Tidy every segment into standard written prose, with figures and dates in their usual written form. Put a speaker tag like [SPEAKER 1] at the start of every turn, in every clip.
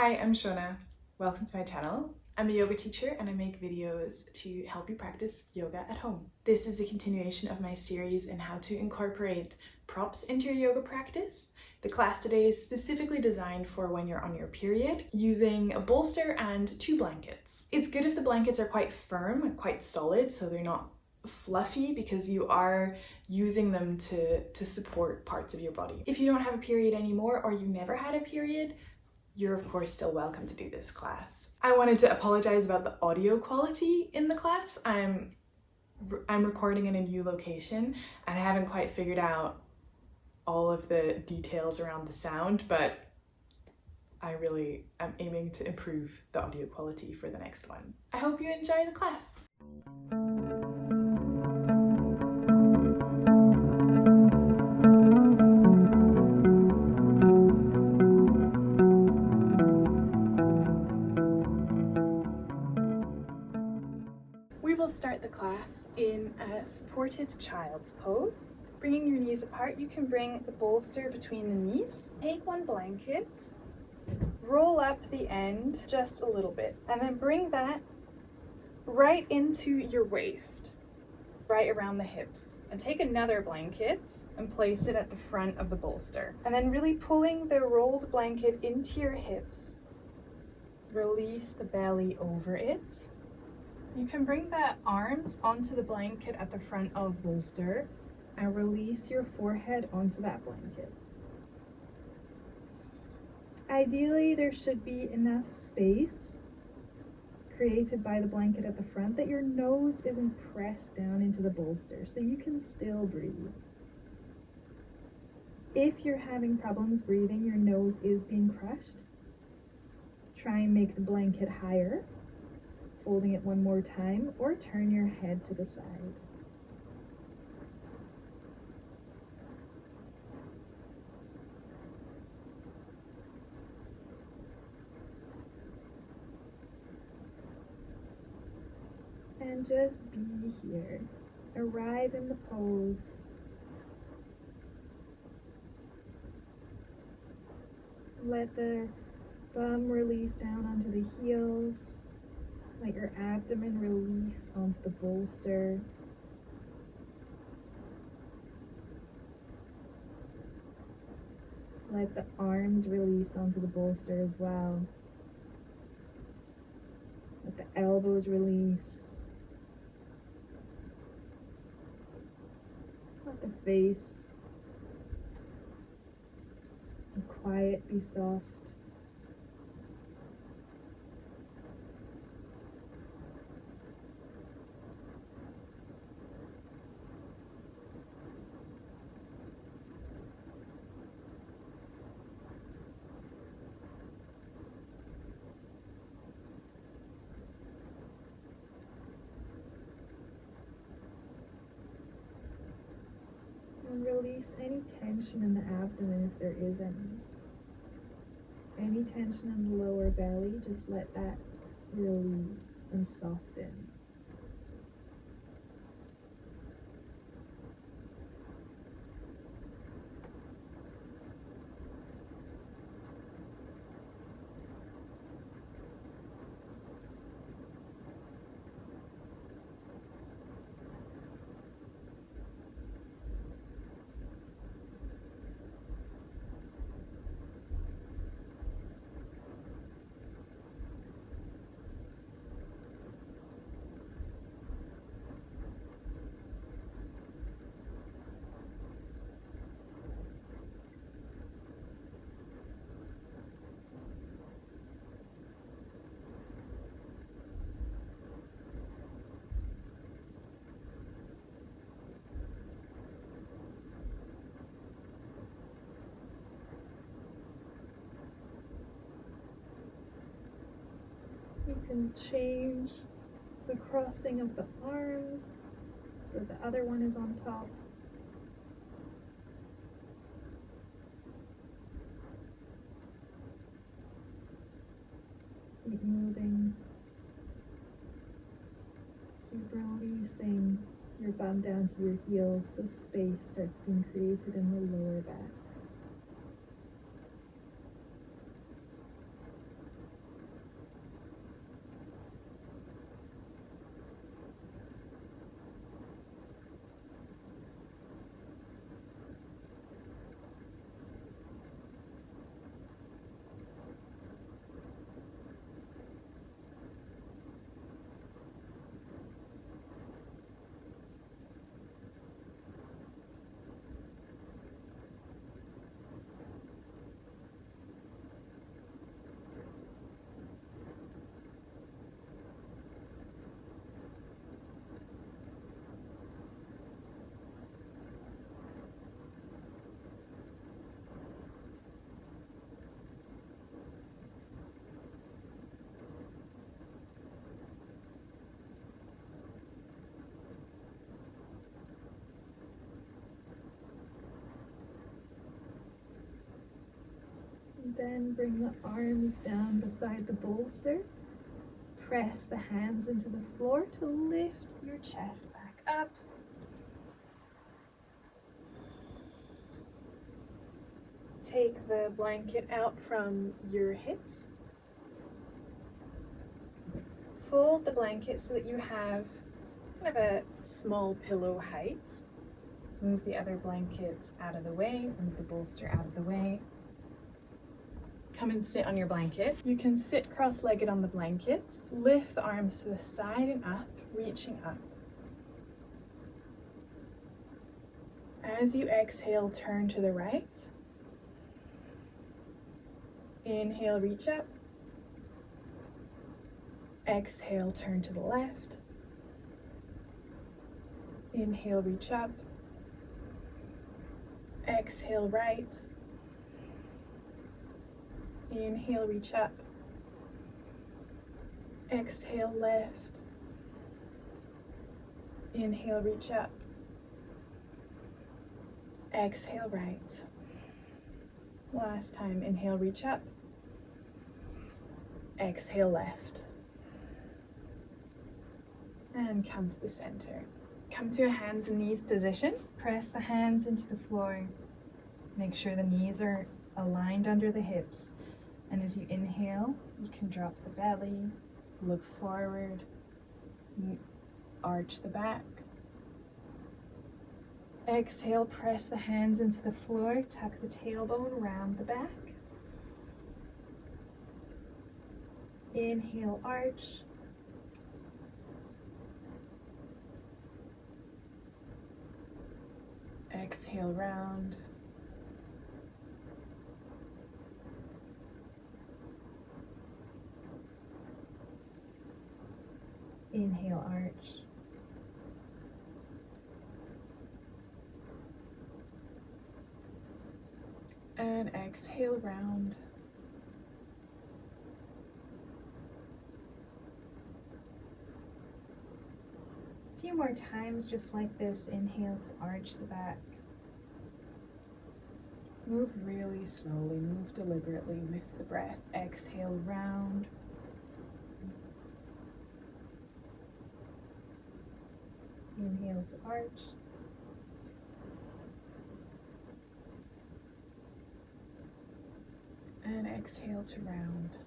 [SPEAKER 1] Hi, I'm Shona. Welcome to my channel. I'm a yoga teacher and I make videos to help you practice yoga at home. This is a continuation of my series in how to incorporate props into your yoga practice. The class today is specifically designed for when you're on your period, using a bolster and 2 blankets. It's good if the blankets are quite firm and quite solid, so they're not fluffy, because you are using them to support parts of your body. If you don't have a period anymore, or you never had a period, you're of course still welcome to do this class. I wanted to apologize about the audio quality in the class. I'm recording in a new location and I haven't quite figured out all of the details around the sound, but I really am aiming to improve the audio quality for the next one. I hope you enjoy the class. We will start the class in a supported child's pose. Bringing your knees apart, you can bring the bolster between the knees. Take one blanket, roll up the end just a little bit, and then bring that right into your waist, right around the hips. And take another blanket and place it at the front of the bolster. And then really pulling the rolled blanket into your hips. Release the belly over it. You can bring the arms onto the blanket at the front of bolster and release your forehead onto that blanket. Ideally, there should be enough space created by the blanket at the front that your nose isn't pressed down into the bolster, so you can still breathe. If you're having problems breathing, your nose is being crushed, try and make the blanket higher, folding it one more time, or turn your head to the side. And just be here. Arrive in the pose. Let the bum release down onto the heels. Let your abdomen release onto the bolster. Let the arms release onto the bolster as well. Let the elbows release. Let the face be quiet, be soft. And release any tension in the abdomen if there is any. Any tension in the lower belly, just let that release and soften. You can change the crossing of the arms so that the other one is on top. Keep moving. Keep releasing your bum down to your heels so space starts being created in the lower back. Then bring the arms down beside the bolster. Press the hands into the floor to lift your chest back up. Take the blanket out from your hips. Fold the blanket so that you have kind of a small pillow height. Move the other blanket out of the way, move the bolster out of the way. Come and sit on your blanket. You can sit cross-legged on the blanket. Lift the arms to the side and up, reaching up. As you exhale, turn to the right. Inhale, reach up. Exhale, turn to the left. Inhale, reach up. Exhale, right. Inhale, reach up. Exhale, left. Inhale, reach up. Exhale, right. Last time, inhale, reach up. Exhale, left. And come to the center. Come to a hands and knees position. Press the hands into the floor. Make sure the knees are aligned under the hips. And as you inhale, you can drop the belly, look forward, arch the back. Exhale, press the hands into the floor, tuck the tailbone around the back. Inhale, arch. Exhale, round. Inhale, arch. And exhale, round. A few more times just like this. Inhale to arch the back. Move really slowly, move deliberately with the breath. Exhale, round. Inhale to arch. And exhale to round.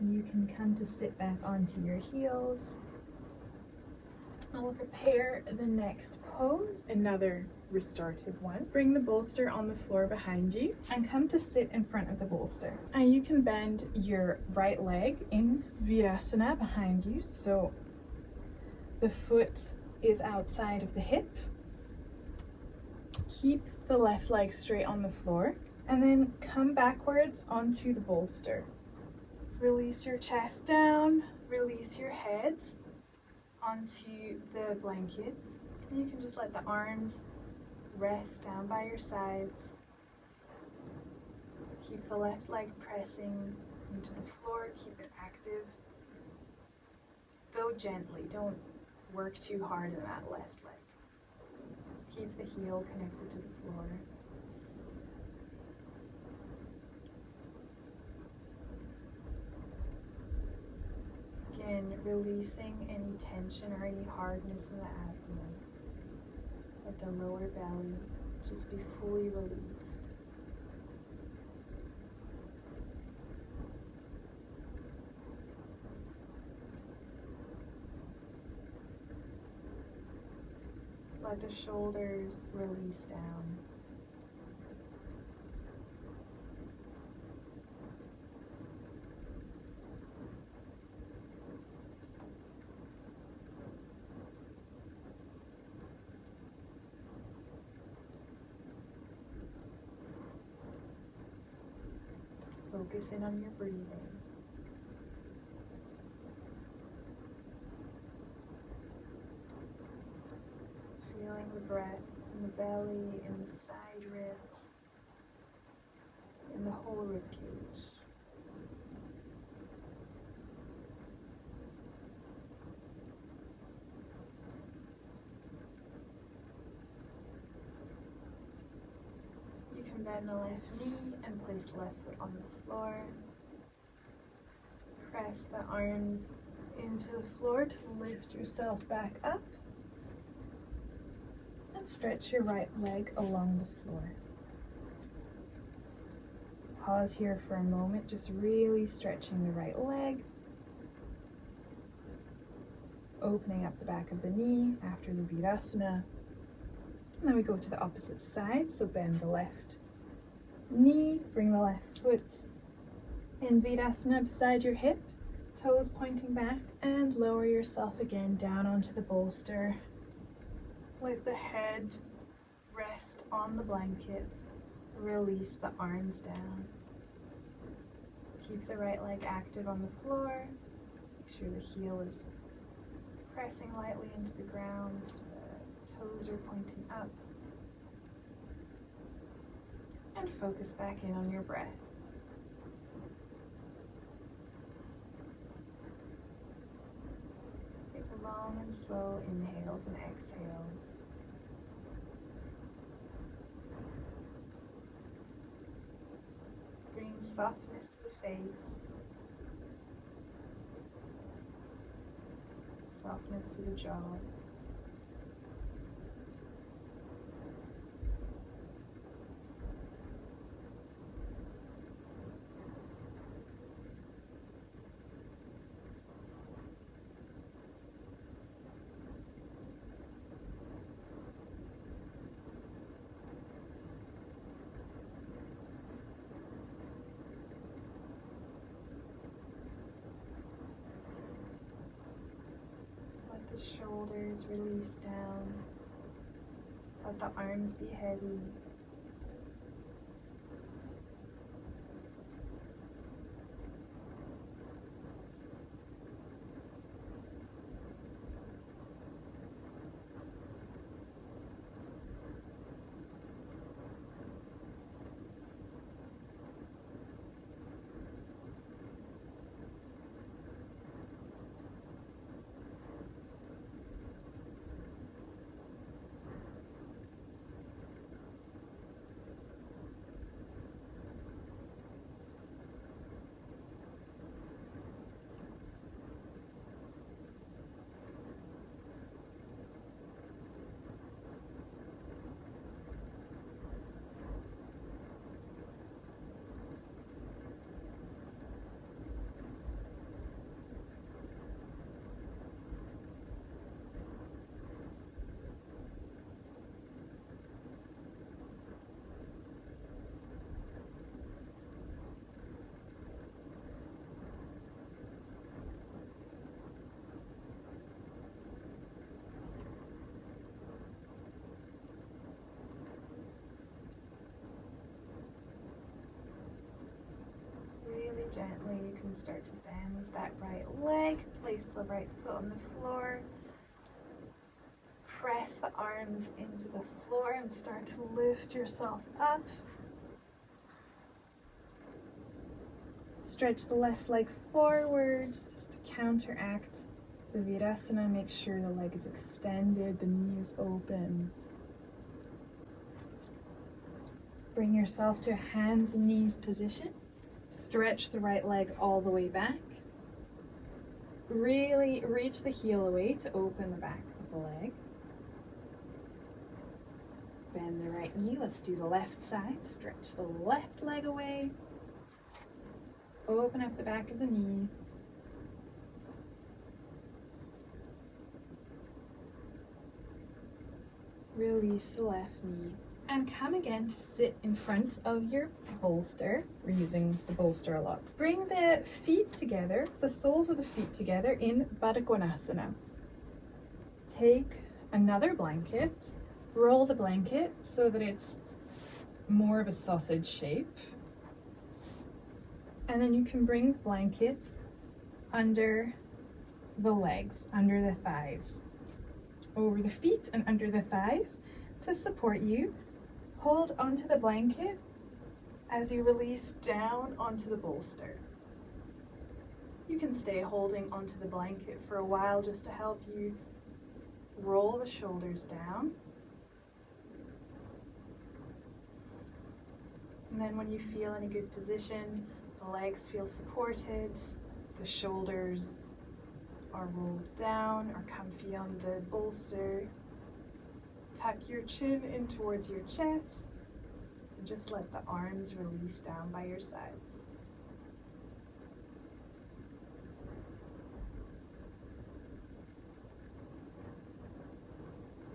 [SPEAKER 1] You can come to sit back onto your heels. I will prepare the next pose, another restorative one. Bring the bolster on the floor behind you and come to sit in front of the bolster. And you can bend your right leg in Virasana behind you, so the foot is outside of the hip. Keep the left leg straight on the floor and then come backwards onto the bolster. Release your chest down, release your head onto the blankets. And you can just let the arms rest down by your sides. Keep the left leg pressing into the floor, keep it active. Go gently, don't work too hard in that left leg. Just keep the heel connected to the floor. Again, releasing any tension or any hardness in the abdomen. Let the lower belly just be fully released. Let the shoulders release down. Focus in on your breathing. Feeling the breath in the belly, in the side ribs, in the whole rib cage. Bend the left knee and place the left foot on the floor. Press the arms into the floor to lift yourself back up. And stretch your right leg along the floor. Pause here for a moment, just really stretching the right leg. Opening up the back of the knee after the Virasana. And then we go to the opposite side, so bend the left knee, bring the left foot in Virasana beside your hip, toes pointing back, and lower yourself again down onto the bolster. Let the head rest on the blankets. Release the arms down. Keep the right leg active on the floor. Make sure the heel is pressing lightly into the ground. The toes are pointing up. And focus back in on your breath. Take long and slow inhales and exhales. Bring softness to the face, softness to the jaw. The shoulders release down. Let the arms be heavy. Gently, you can start to bend that right leg, place the right foot on the floor, press the arms into the floor and start to lift yourself up. Stretch the left leg forward just to counteract the Virasana. Make sure the leg is extended, the knee is open. Bring yourself to a hands and knees position. Stretch the right leg all the way back. Really reach the heel away to open the back of the leg. Bend the right knee. Let's do the left side. Stretch the left leg away. Open up the back of the knee. Release the left knee. And come again to sit in front of your bolster. We're using the bolster a lot. Bring the feet together, the soles of the feet together in Baddha Konasana. Take another blanket, roll the blanket so that it's more of a sausage shape. And then you can bring the blanket under the legs, under the thighs, over the feet and under the thighs to support you. Hold onto the blanket as you release down onto the bolster. You can stay holding onto the blanket for a while just to help you roll the shoulders down. And then when you feel in a good position, the legs feel supported, the shoulders are rolled down or comfy on the bolster, tuck your chin in towards your chest and just let the arms release down by your sides.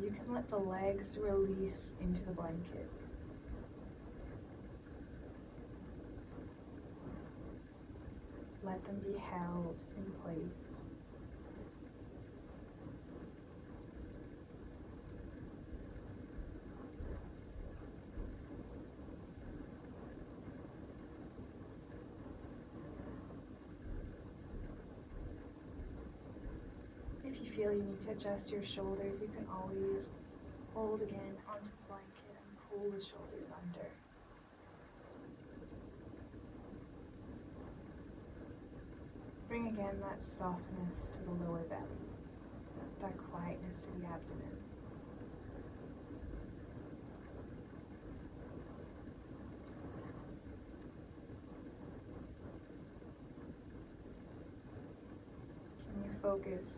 [SPEAKER 1] You can let the legs release into the blanket. Let them be held in place. If you feel you need to adjust your shoulders, you can always hold again onto the blanket and pull the shoulders under. Bring again that softness to the lower belly, that quietness to the abdomen. Can you focus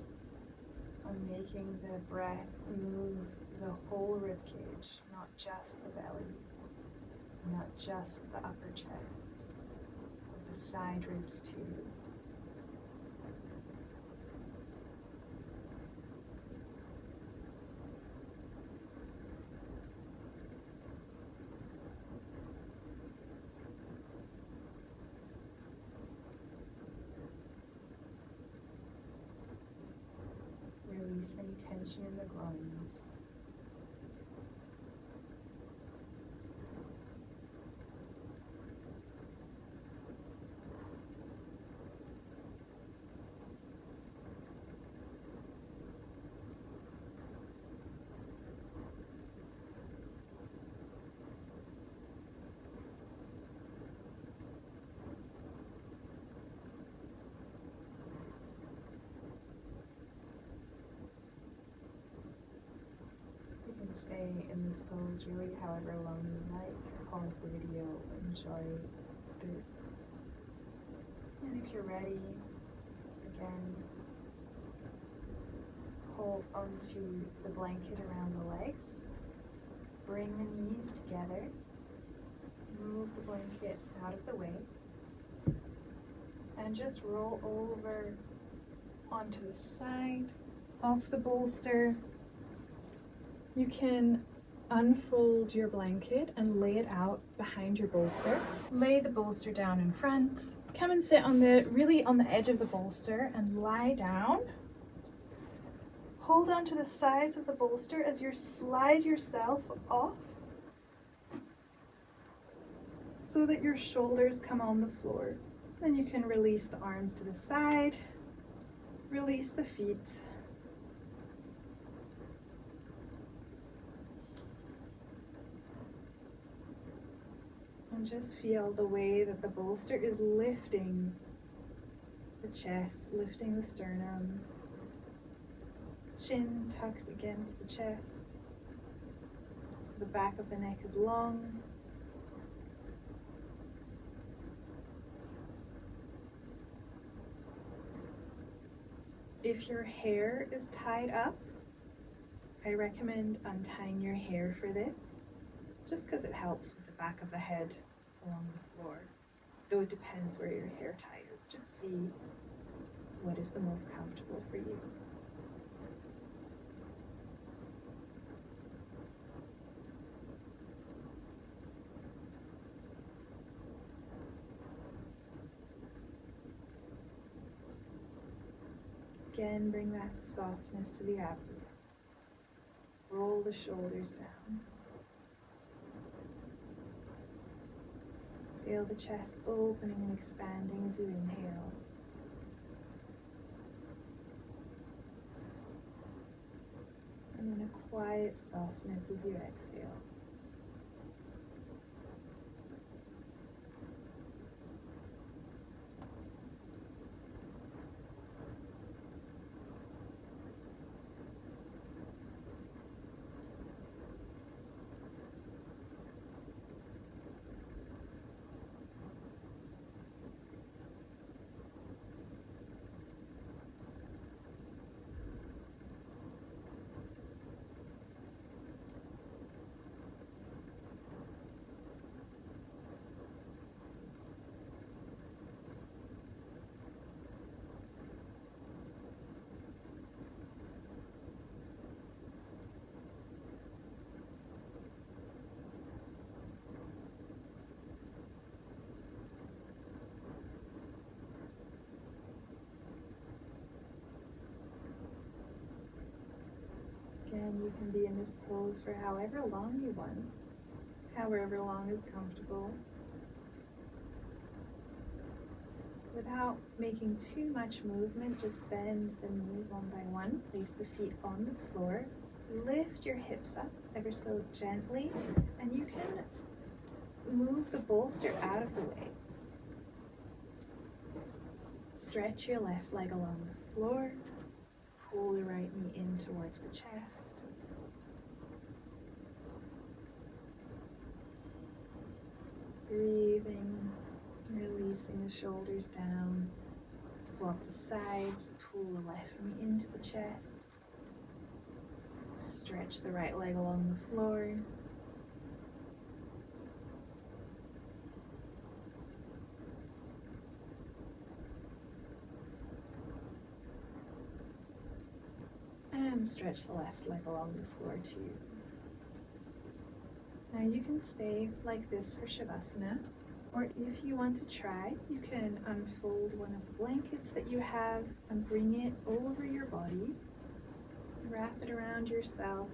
[SPEAKER 1] on making the breath move the whole rib cage, not just the belly, not just the upper chest, but the side ribs too. Release any tension in the groins. You can stay in this pose really however long you like. Pause the video, enjoy this. And if you're ready, again, hold onto the blanket around the legs. Bring the knees together. Move the blanket out of the way. And just roll over onto the side of the bolster. You can unfold your blanket and lay it out behind your bolster. Lay the bolster down in front. Come and sit on the edge of the bolster and lie down. Hold on to the sides of the bolster as you slide yourself off so that your shoulders come on the floor. Then you can release the arms to the side, release the feet. And just feel the way that the bolster is lifting the chest, lifting the sternum, chin tucked against the chest, so the back of the neck is long. If your hair is tied up, I recommend untying your hair for this, just because it helps with the back of the head along the floor. Though it depends where your hair tie is. Just see what is the most comfortable for you. Again, bring that softness to the abdomen. Roll the shoulders down. Feel the chest opening and expanding as you inhale. And then a quiet softness as you exhale. You can be in this pose for however long you want, however long is comfortable, without making too much movement. Just bend the knees one by one, place the feet on the floor, lift your hips up ever so gently, and you can move the bolster out of the way. Stretch your left leg along the floor, pull the right knee in towards the chest. Breathing, releasing the shoulders down. Swap the sides, pull the left knee into the chest. Stretch the right leg along the floor. And stretch the left leg along the floor too. Now you can stay like this for Shavasana, or if you want to try, you can unfold one of the blankets that you have and bring it over your body. Wrap it around yourself.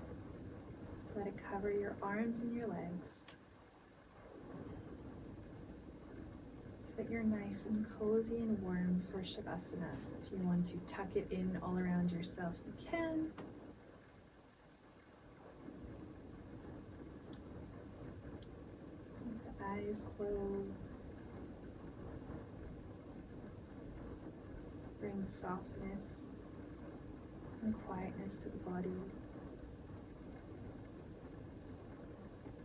[SPEAKER 1] Let it cover your arms and your legs, so that you're nice and cozy and warm for Shavasana. If you want to tuck it in all around yourself, you can. With the eyes closed. Bring softness and quietness to the body.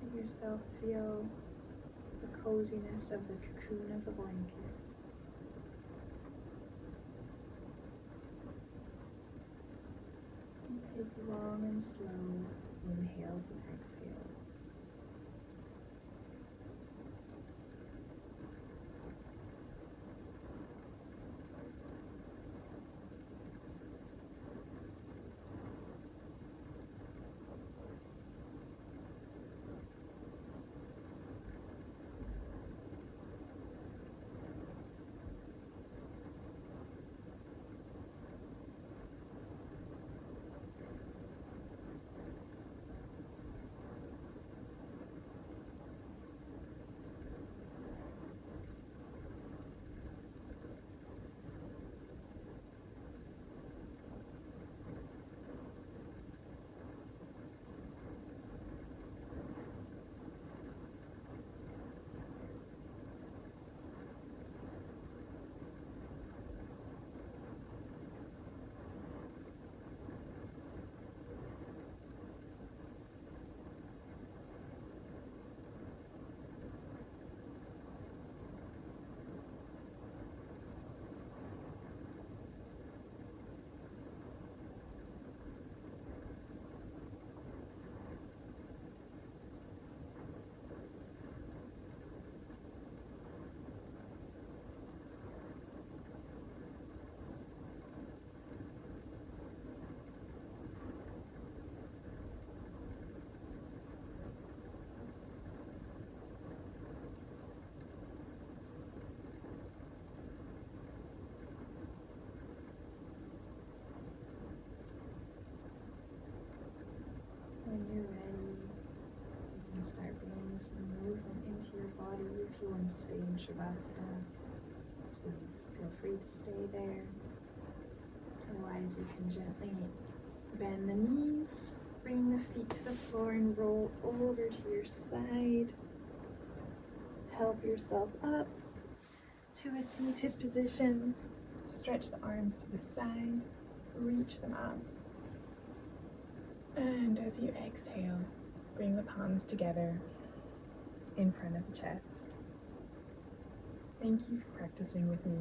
[SPEAKER 1] Let yourself feel the coziness of the cocoon of the blanket. And take long and slow inhales and exhales. When you're ready, you can start bringing some movement into your body. If you want to stay in Shavasana, please feel free to stay there. Otherwise, you can gently bend the knees, bring the feet to the floor and roll over to your side. Help yourself up to a seated position. Stretch the arms to the side, reach them up. And as you exhale, bring the palms together in front of the chest. Thank you for practicing with me.